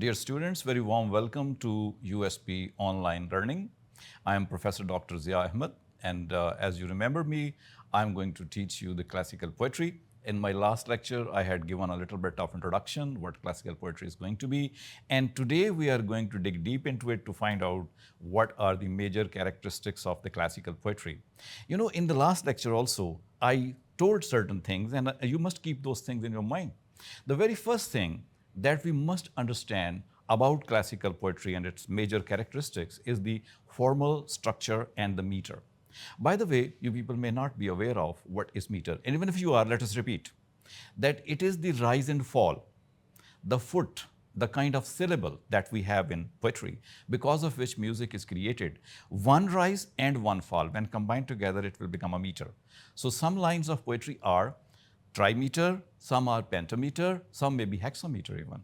Dear students, very warm welcome to USP Online Learning. I am Professor Dr. Zia Ahmed, and as you remember me, I'm going to teach you the classical poetry. In my last lecture, I had given a little bit of introduction, what classical poetry is going to be, and today we are going to dig deep into it to find out what are the major characteristics of the classical poetry. You know, in the last lecture also, I told certain things, and you must keep those things in your mind. The very first thing that we must understand about classical poetry and its major characteristics is the formal structure and the meter. By the way, you people may not be aware of what is meter. And even if you are, let us repeat that it is the rise and fall, the foot, the kind of syllable that we have in poetry, because of which music is created. One rise and one fall, when combined together, it will become a meter. So some lines of poetry are trimeter, some are pentameter, some may be hexameter even.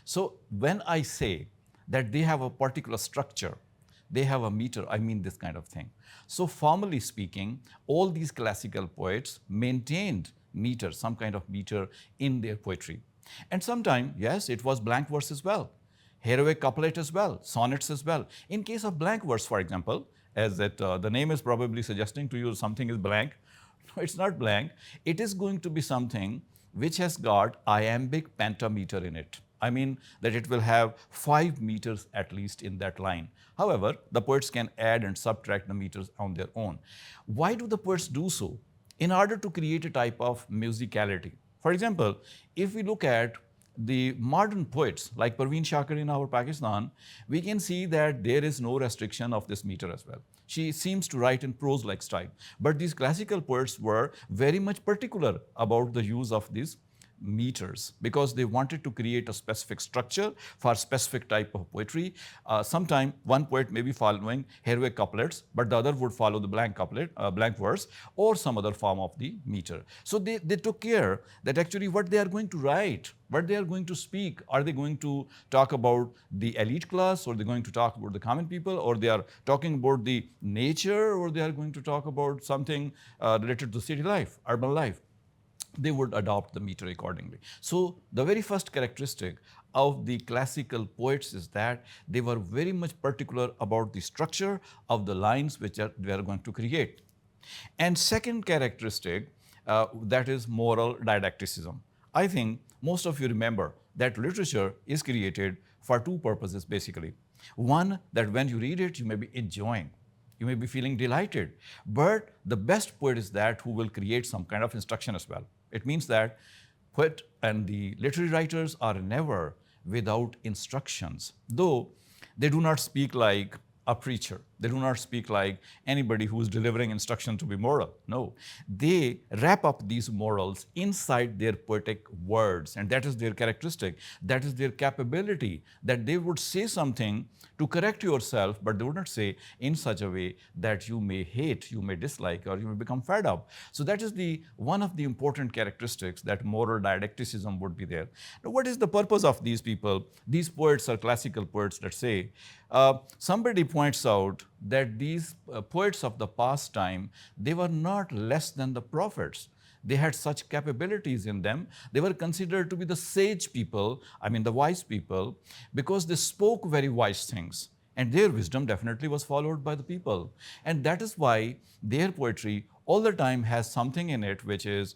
So when I say that they have a particular structure, they have a meter, I mean this kind of thing. So formally speaking, all these classical poets maintained meter, some kind of meter in their poetry. And sometimes, yes, it was blank verse as well, heroic couplet as well, sonnets as well. In case of blank verse, for example, as the name is probably suggesting to you something is blank, no, it's not blank. It is going to be something which has got iambic pentameter in it. I mean that it will have 5 meters at least in that line. However, the poets can add and subtract the meters on their own. Why do the poets do so? In order to create a type of musicality. For example, if we look at the modern poets like Parveen Shakir in our Pakistan, we can see that there is no restriction of this meter as well. She seems to write in prose-like style. But these classical poets were very much particular about the use of these meters because they wanted to create a specific structure for a specific type of poetry. Sometime one poet may be following heroic couplets, but the other would follow the blank couplet, blank verse, or some other form of the meter. So they took care that actually what they are going to write, what they are going to speak, are they going to talk about the elite class, or they're going to talk about the common people, or they are talking about the nature, or they are going to talk about something related to city life, urban life. They would adopt the meter accordingly. So the very first characteristic of the classical poets is that they were very much particular about the structure of the lines which they are going to create. And second characteristic, that is moral didacticism. I think most of you remember that literature is created for two purposes basically. One, that when you read it, you may be enjoying. You may be feeling delighted. But the best poet is that who will create some kind of instruction as well. It means that poet and the literary writers are never without instructions, though they do not speak like a preacher. They do not speak like anybody who is delivering instruction to be moral. No, they wrap up these morals inside their poetic words, and that is their characteristic. That is their capability, that they would say something to correct yourself, but they would not say in such a way that you may hate, you may dislike, or you may become fed up. So that is one of the important characteristics, that moral didacticism would be there. Now, what is the purpose of these people? These poets are classical poets, let's say. Somebody points out that these poets of the past time, they were not less than the prophets. They had such capabilities in them. They were considered to be the sage people, I mean the wise people, because they spoke very wise things. And their wisdom definitely was followed by the people. And that is why their poetry all the time has something in it which is,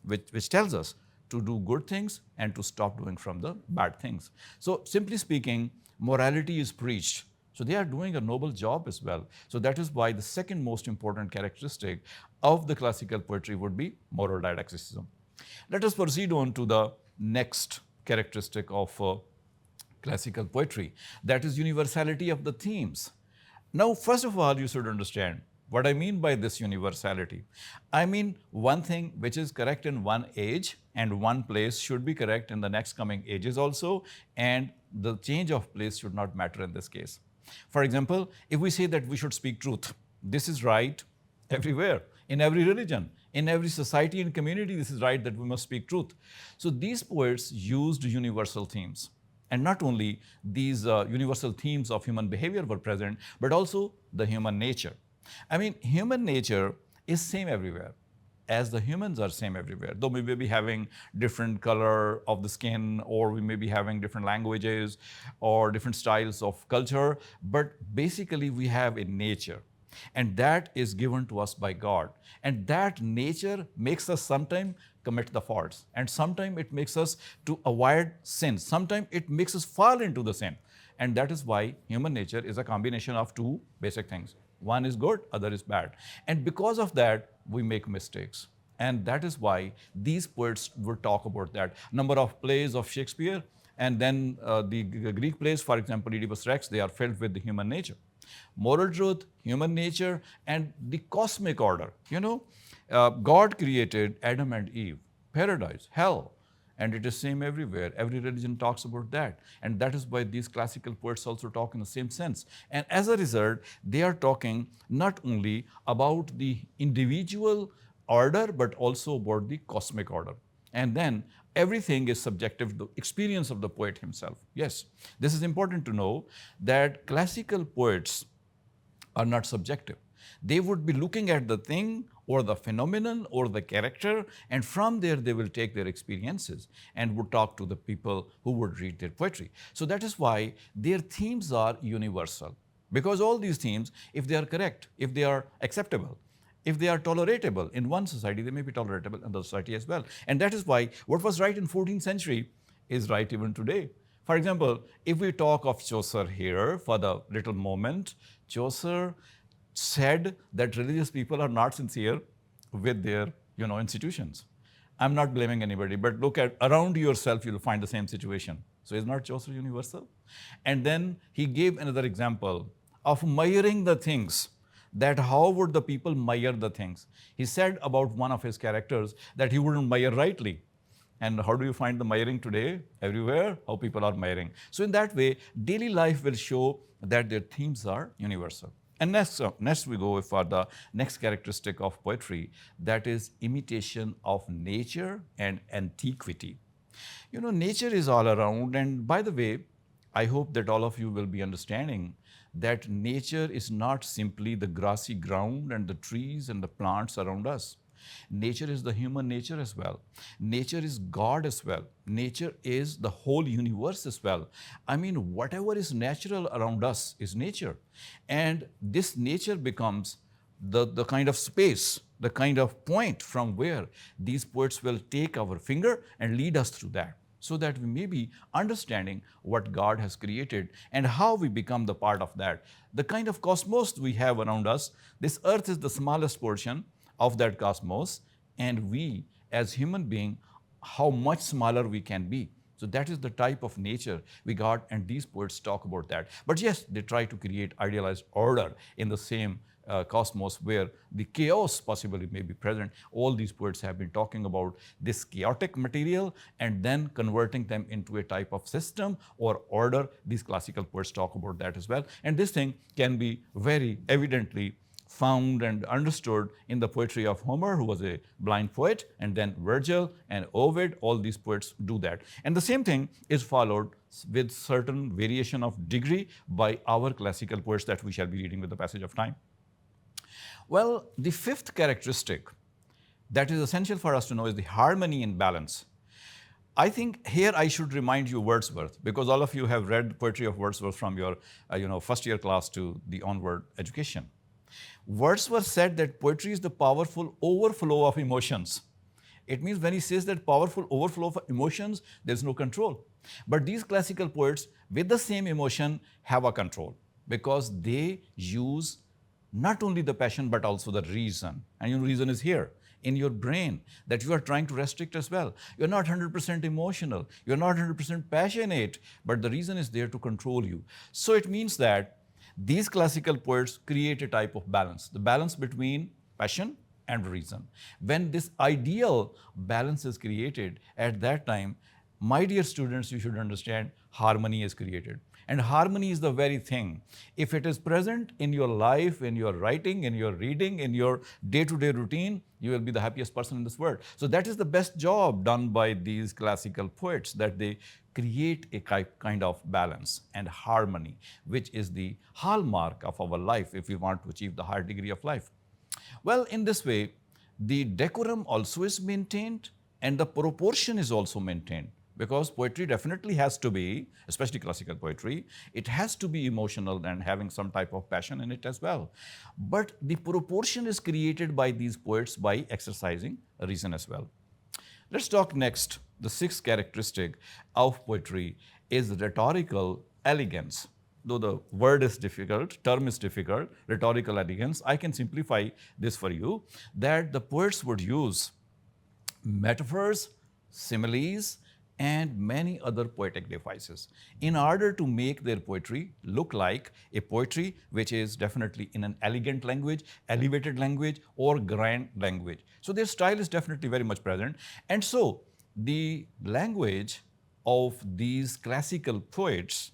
which tells us to do good things and to stop doing from the bad things. So simply speaking, morality is preached. So they are doing a noble job as well. So that is why the second most important characteristic of the classical poetry would be moral didacticism. Let us proceed on to the next characteristic of classical poetry, that is universality of the themes. Now, first of all, you should understand what I mean by this universality. I mean one thing which is correct in one age and one place should be correct in the next coming ages also, and the change of place should not matter in this case. For example, if we say that we should speak truth, this is right everywhere, in every religion, in every society and community, this is right that we must speak truth. So these poets used universal themes. And not only these universal themes of human behavior were present, but also the human nature. I mean, human nature is same everywhere. as the humans are same everywhere, though we may be having different color of the skin, or we may be having different languages or different styles of culture, but basically we have a nature. And that is given to us by God. And that nature makes us sometimes commit the faults. And sometimes it makes us to avoid sin. Sometimes it makes us fall into the sin. And that is why human nature is a combination of two basic things. One is good, other is bad. And because of that, we make mistakes. And that is why these poets would talk about that. Number of plays of Shakespeare, and then the Greek plays, for example, Oedipus Rex, they are filled with the human nature. Moral truth, human nature, and the cosmic order. God created Adam and Eve, paradise, hell, and it is same everywhere. Every religion talks about that. And that is why these classical poets also talk in the same sense. And as a result, they are talking not only about the individual order, but also about the cosmic order. And then everything is subjective to the experience of the poet himself. Yes, this is important to know that classical poets are not subjective. They would be looking at the thing or the phenomenon or the character, and from there they will take their experiences and would talk to the people who would read their poetry. So that is why their themes are universal. Because all these themes, if they are correct, if they are acceptable, if they are tolerable in one society, they may be tolerable in the society as well. And that is why what was right in 14th century is right even today. For example, if we talk of Chaucer here for the little moment, Chaucer said that religious people are not sincere with their institutions. I'm not blaming anybody, but look at around yourself, you'll find the same situation. So is not Chaucer universal? And then he gave another example of measuring the things, that how would the people measure the things. He said about one of his characters that he wouldn't measure rightly. And how do you find the measuring today? Everywhere, how people are measuring. So in that way, daily life will show that their themes are universal. And next we go for the next characteristic of poetry, that is imitation of nature and antiquity. Nature is all around, and by the way, I hope that all of you will be understanding that nature is not simply the grassy ground and the trees and the plants around us. Nature is the human nature as well. Nature is God as well. Nature is the whole universe as well. I mean, whatever is natural around us is nature. And this nature becomes the kind of space, the kind of point from where these poets will take our finger and lead us through that, so that we may be understanding what God has created and how we become the part of that. The kind of cosmos we have around us, this earth is the smallest portion of that cosmos, and we as human beings, how much smaller we can be. So that is the type of nature we got, and these poets talk about that. But yes, they try to create idealized order in the same cosmos where the chaos possibly may be present. All these poets have been talking about this chaotic material and then converting them into a type of system or order. These classical poets talk about that as well. And this thing can be very evidently found and understood in the poetry of Homer, who was a blind poet, and then Virgil and Ovid. All these poets do that. And the same thing is followed with certain variation of degree by our classical poets that we shall be reading with the passage of time. Well, the fifth characteristic that is essential for us to know is the harmony and balance. I think here I should remind you Wordsworth, because all of you have read poetry of Wordsworth from your first year class to the onward education. Wordsworth said that poetry is the powerful overflow of emotions. It means when he says that powerful overflow of emotions, there's no control. But these classical poets, with the same emotion, have a control, because they use not only the passion, but also the reason. And reason is here in your brain that you are trying to restrict as well. You're not 100% emotional. You're not 100% passionate, but the reason is there to control you. So it means that these classical poets create a type of balance, the balance between passion and reason. When this ideal balance is created, at that time, my dear students, you should understand harmony is created. And harmony is the very thing. If it is present in your life, in your writing, in your reading, in your day-to-day routine, you will be the happiest person in this world. So that is the best job done by these classical poets, that they create a kind of balance and harmony, which is the hallmark of our life if we want to achieve the higher degree of life. Well, in this way, the decorum also is maintained and the proportion is also maintained. Because poetry definitely has to be, especially classical poetry, it has to be emotional and having some type of passion in it as well. But the proportion is created by these poets by exercising reason as well. Let's talk next. The sixth characteristic of poetry is rhetorical elegance. Though the word is difficult, term is difficult, rhetorical elegance, I can simplify this for you, that the poets would use metaphors, similes, and many other poetic devices in order to make their poetry look like a poetry which is definitely in an elegant language, elevated language, or grand language. So their style is definitely very much present. And so the language of these classical poets,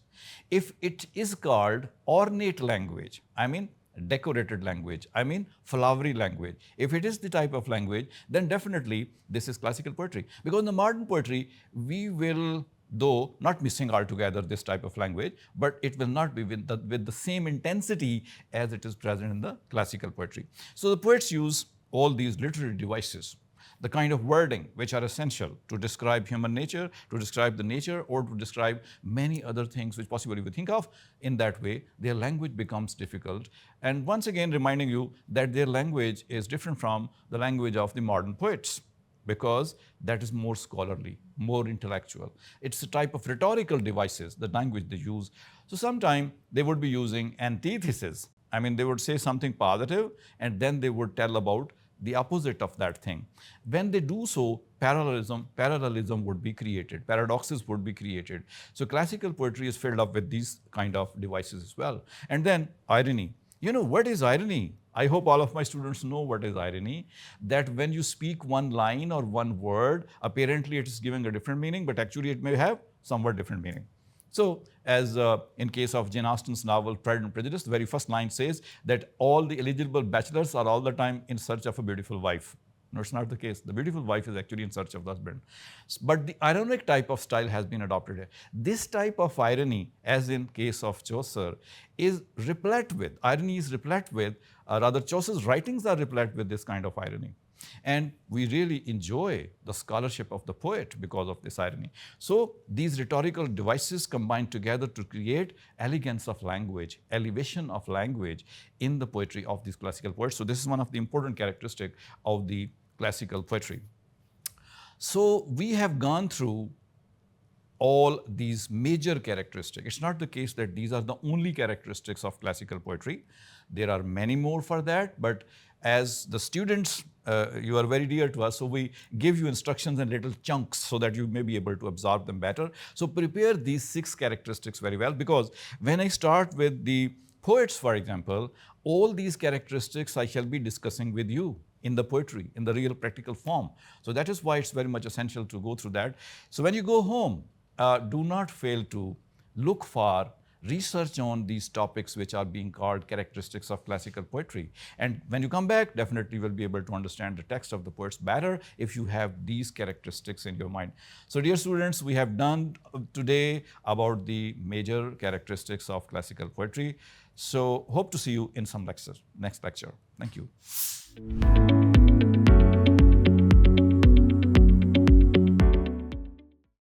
if it is called ornate language, I mean decorated language, I mean flowery language. If it is the type of language, then definitely this is classical poetry. Because in the modern poetry, we will, though not missing altogether this type of language, but it will not be with the same intensity as it is present in the classical poetry. So the poets use all these literary devices, the kind of wording which are essential to describe human nature, to describe the nature, or to describe many other things which possibly we think of. In that way, their language becomes difficult. And once again, reminding you that their language is different from the language of the modern poets, because that is more scholarly, more intellectual. It's a type of rhetorical devices, the language they use. So sometime they would be using antithesis. I mean, they would say something positive, and then they would tell about the opposite of that thing. When they do so, parallelism would be created, paradoxes would be created. So classical poetry is filled up with these kind of devices as well. And then irony. You know, what is irony? I hope all of my students know what is irony. That when you speak one line or one word, apparently it is giving a different meaning, but actually it may have somewhat different meaning. So, as in case of Jane Austen's novel Pride and Prejudice, the very first line says that all the eligible bachelors are all the time in search of a beautiful wife. No, it's not the case. The beautiful wife is actually in search of the husband. But the ironic type of style has been adopted here. This type of irony, as in case of Chaucer, is replete with, irony is replete with, rather Chaucer's writings are replete with this kind of irony. And we really enjoy the scholarship of the poet because of this irony. So these rhetorical devices combine together to create elegance of language, elevation of language in the poetry of these classical poets. So this is one of the important characteristics of the classical poetry. So we have gone through all these major characteristics. It's not the case that these are the only characteristics of classical poetry. There are many more for that, but as the students, you are very dear to us, so we give you instructions in little chunks so that you may be able to absorb them better. So prepare these 6 characteristics very well, because when I start with the poets, for example, all these characteristics I shall be discussing with you in the poetry, in the real practical form. So that is why it's very much essential to go through that. So when you go home, do not fail to look for research on these topics which are being called characteristics of classical poetry. And when you come back, definitely will be able to understand the text of the poets better if you have these characteristics in your mind. So dear students, we have done today about the major characteristics of classical poetry. So hope to see you in some lecture, next lecture. Thank you.